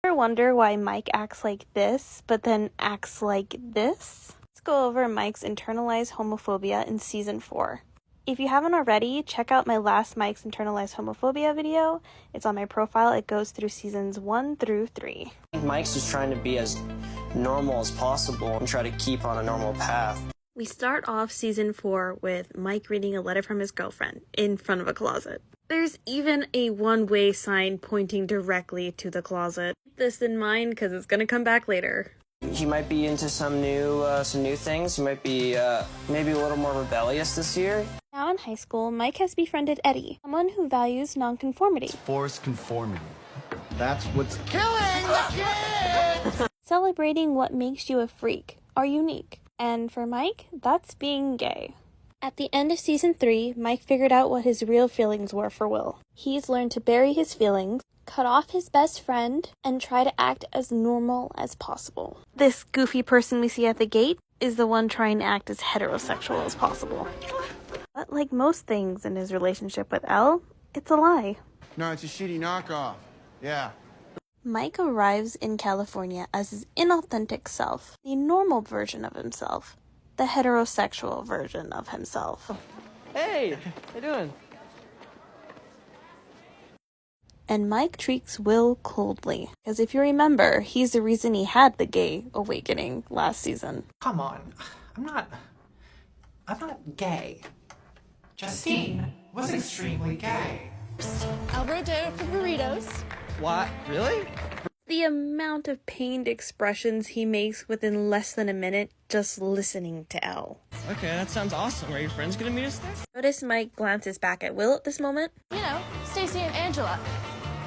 Ever wonder why Mike acts like this, but then acts like this? Let's go over Mike's internalized homophobia in Season 4. If you haven't already, check out my last Mike's internalized homophobia video. It's on my profile. It goes through Seasons 1 through 3. I think Mike's just trying to be as normal as possible and try to keep on a normal path. We start off Season 4 with Mike reading a letter from his girlfriend in front of a closet. There's even a one-way sign pointing directly to the closet. Keep this in mind because it's going to come back later. He might be into some new things. He might be maybe a little more rebellious this year. Now in high school, Mike has befriended Eddie, someone who values nonconformity. Forced conformity. That's what's killing the kids! Celebrating what makes you a freak or unique. And for Mike, that's being gay. At the end of Season 3, Mike figured out what his real feelings were for Will. He's learned to bury his feelings, cut off his best friend, and try to act as normal as possible. This goofy person we see at the gate is the one trying to act as heterosexual as possible. But like most things in his relationship with Elle, it's a lie. No, it's a shitty knockoff. Yeah. Mike arrives in California as his inauthentic self, the normal version of himself, the heterosexual version of himself. Hey, how you doing? And Mike treats Will coldly, because if you remember, he's the reason he had the gay awakening last season. Come on, I'm not gay. Justine was extremely gay. Alberto for burritos. What? Really? The amount of pained expressions he makes within less than a minute just listening to Elle. Okay, that sounds awesome. Are your friends gonna meet us there? Notice Mike glances back at Will at this moment. You know, Stacy and Angela.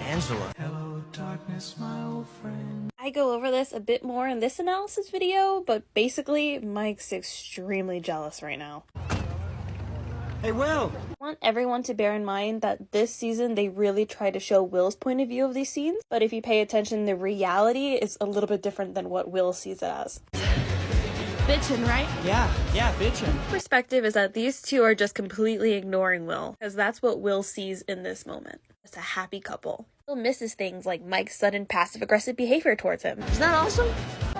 Angela. Hello, darkness, my old friend. I go over this a bit more in this analysis video, but basically, Mike's extremely jealous right now. Hey, Will! I want everyone to bear in mind that this season they really try to show Will's point of view of these scenes, but if you pay attention, the reality is a little bit different than what Will sees it as. Bitchin', right? Yeah, bitchin'. Perspective is that these two are just completely ignoring Will, because that's what Will sees in this moment. It's a happy couple. Will misses things like Mike's sudden passive-aggressive behavior towards him. Isn't that awesome?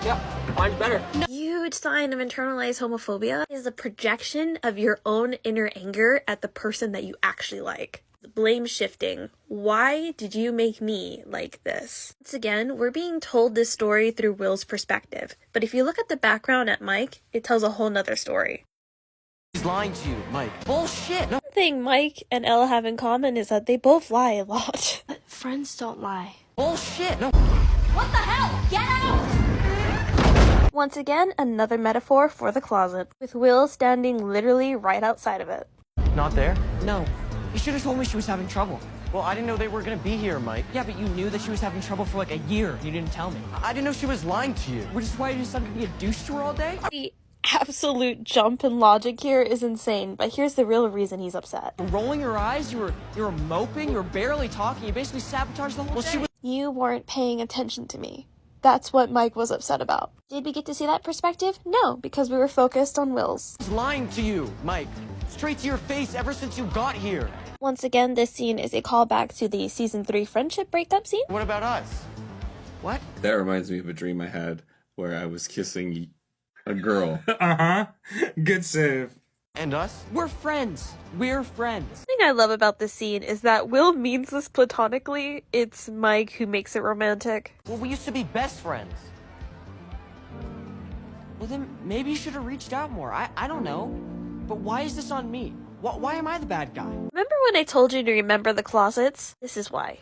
Yeah, mine's better. Huge sign of internalized homophobia is the projection of your own inner anger at the person that you actually like. Blame shifting. Why did you make me like this? Once again, we're being told this story through Will's perspective, but if you look at the background at Mike, it tells a whole nother story. He's lying to you, Mike. Bullshit! No. One thing Mike and Elle have in common is that they both lie a lot. Friends don't lie. Bullshit! No. What the hell? Get out! Once again, another metaphor for the closet, with Will standing literally right outside of it. Not there? No. You should have told me she was having trouble. Well, I didn't know they were gonna be here, Mike. Yeah, but you knew that she was having trouble for like a year. You didn't tell me. I didn't know she was lying to you. Which is why you decided to be a douche to her all day? The absolute jump in logic here is insane, but here's the real reason he's upset. Rolling your eyes, you were moping, you were barely talking, you basically sabotaged the whole day. You weren't paying attention to me. That's what Mike was upset about. Did we get to see that perspective? No, because we were focused on Will's. She's lying to you, Mike. Straight to your face ever since you got here. Once again, this scene is a callback to the Season 3 friendship breakup scene. What about us? What? That reminds me of a dream I had where I was kissing a girl. Good save. And us? We're friends. We're friends. The thing I love about this scene is that Will means this platonically. It's Mike who makes it romantic. Well, we used to be best friends. Well, then maybe you should have reached out more. I don't know. But why is this on me? Why am I the bad guy? Remember when I told you to remember the closets? This is why.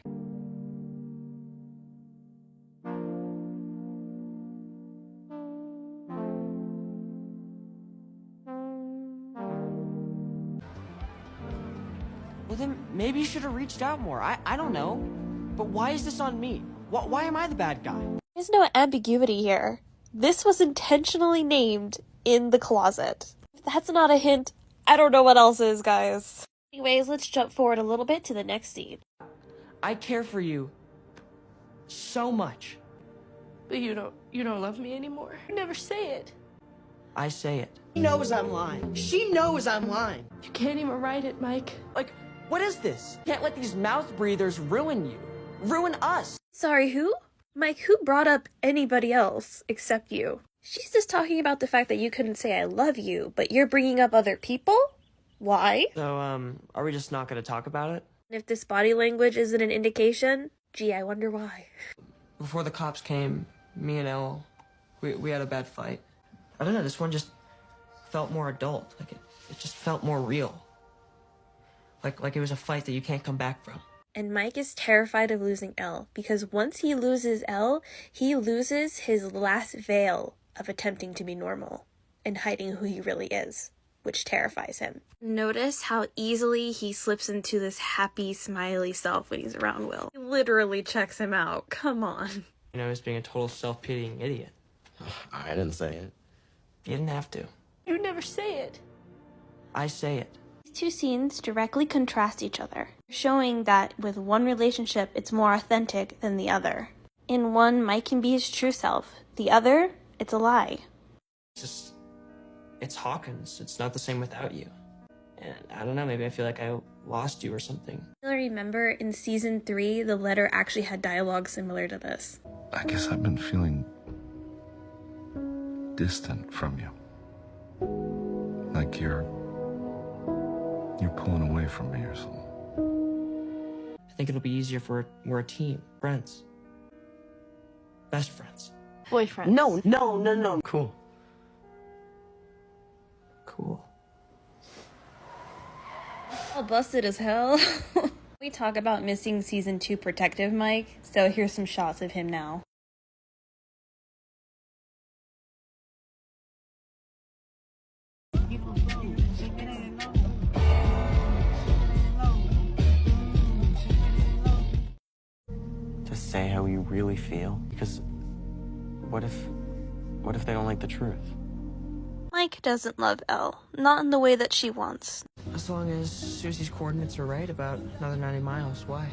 Well, then maybe you should have reached out more. I don't know. But why is this on me? Why am I the bad guy? There's no ambiguity here. This was intentionally named in the closet. If that's not a hint, I don't know what else is, guys. Anyways, let's jump forward a little bit to the next scene. I care for you so much. But you don't love me anymore. You never say it. I say it. She knows I'm lying. She knows I'm lying. You can't even write it, Mike. Like, what is this? You can't let these mouth breathers ruin you. Ruin us. Sorry, who? Mike, who brought up anybody else except you? She's just talking about the fact that you couldn't say I love you, but you're bringing up other people? Why? So, are we just not gonna talk about it? If this body language isn't an indication, gee, I wonder why. Before the cops came, me and Elle, we had a bad fight. I don't know, this one just felt more adult. Like, it just felt more real. Like it was a fight that you can't come back from. And Mike is terrified of losing Elle, because once he loses Elle, he loses his last veil of attempting to be normal and hiding who he really is, which terrifies him. Notice how easily he slips into this happy, smiley self when he's around Will. He literally checks him out. Come on. You know, he's being a total self-pitying idiot. I didn't say it. You didn't have to. You never say it. I say it. These two scenes directly contrast each other, showing that with one relationship, it's more authentic than the other. In one, Mike can be his true self. The other, it's a lie. It's Hawkins. It's not the same without you. And I don't know, maybe I feel like I lost you or something. You'll remember in season 3, the letter actually had dialogue similar to this. I guess I've been feeling distant from you. Like you're pulling away from me or something. I think it'll be easier if we're a team. Friends. Best friends. Boyfriend. No. Cool. Cool. All busted as hell. We talk about missing season 2 protective Mike, so here's some shots of him now. To say how you really feel? Because what if they don't like the truth? Mike doesn't love Elle, not in the way that she wants. As long as Susie's coordinates are right about another 90 miles, why?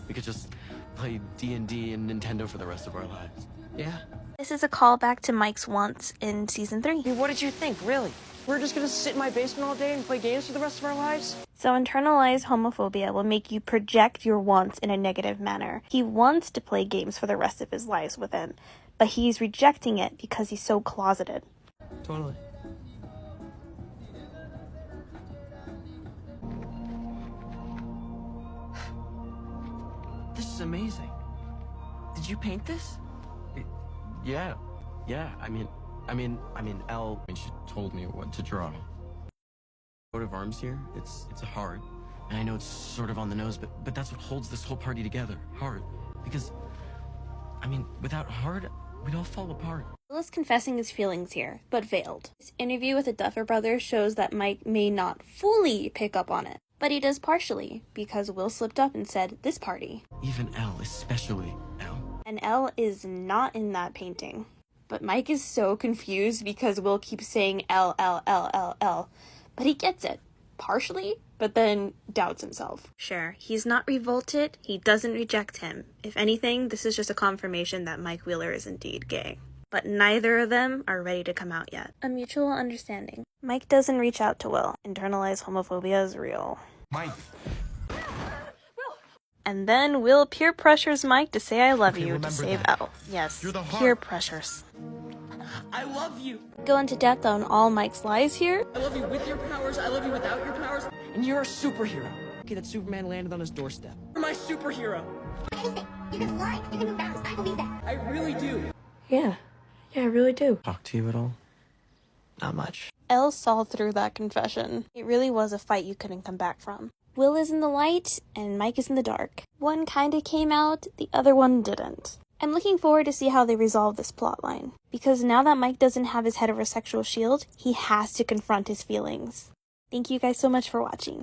We could just play D&D and Nintendo for the rest of our lives. Yeah. This is a callback to Mike's wants in season 3. Hey, what did you think, really? We're just gonna sit in my basement all day and play games for the rest of our lives? So internalized homophobia will make you project your wants in a negative manner. He wants to play games for the rest of his lives with him, but he's rejecting it because he's so closeted. Totally. This is amazing. Did you paint this? Yeah. I mean, Elle, she told me what to draw. Coat of arms here, it's a heart. And I know it's sort of on the nose, but that's what holds this whole party together. Heart. Because, without heart, we'd all fall apart. Will is confessing his feelings here, but veiled. His interview with the Duffer Brothers shows that Mike may not fully pick up on it, but he does partially, because Will slipped up and said, "this party." Even Elle, especially Elle. And Elle is not in that painting. But Mike is so confused because Will keeps saying L, L, L, L, L. But he gets it. Partially, but then doubts himself. Sure, he's not revolted, he doesn't reject him. If anything, this is just a confirmation that Mike Wheeler is indeed gay. But neither of them are ready to come out yet. A mutual understanding. Mike doesn't reach out to Will. Internalized homophobia is real. Mike. And then Will peer pressures Mike to say I love you to remember save that. Elle. Yes, You're the peer heart. pressures. I love you. Go into depth on all Mike's lies here. I love you with your powers. I love you without your powers. And you're a superhero. Okay, that Superman landed on his doorstep. You're my superhero. You can fly. You can move mountains. I believe that. I really do. Yeah, I really do. Talk to you at all? Not much. Elle saw through that confession. It really was a fight you couldn't come back from. Will is in the light, and Mike is in the dark. One kinda came out, the other one didn't. I'm looking forward to see how they resolve this plotline, because now that Mike doesn't have his heterosexual shield, he has to confront his feelings. Thank you guys so much for watching.